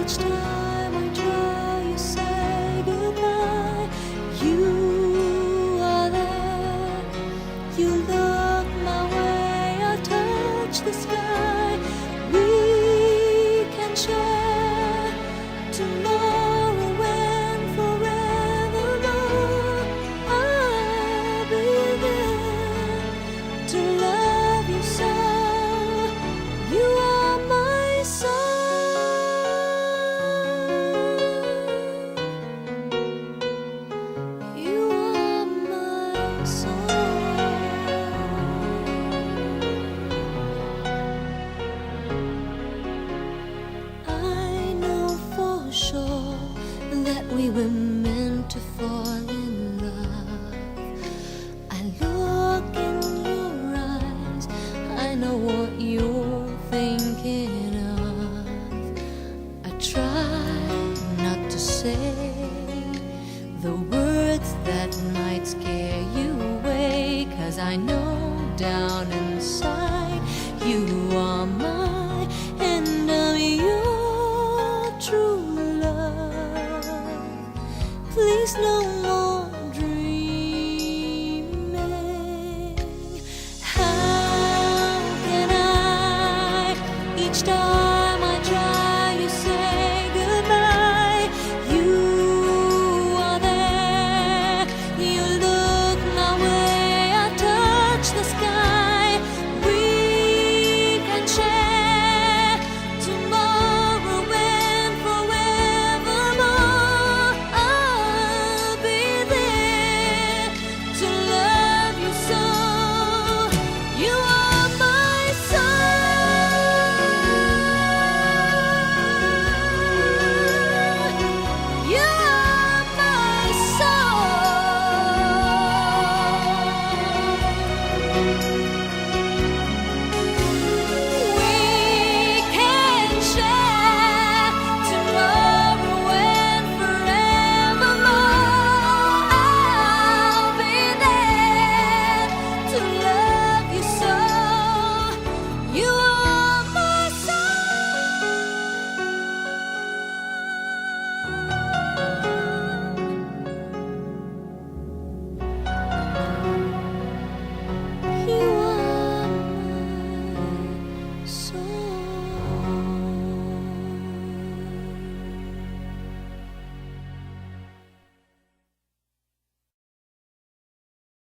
each time I try, you say goodbye. You are there, you look my way, I touch the sky. We can share tomorrow and forevermore. I'll be there to love you so. You are my soul. You are my soul. I know for sure that we were meant to fall in love. I look in your eyes, I know what you're thinking of. I try not to say the words that might scare you away, 'cause I know down inside you are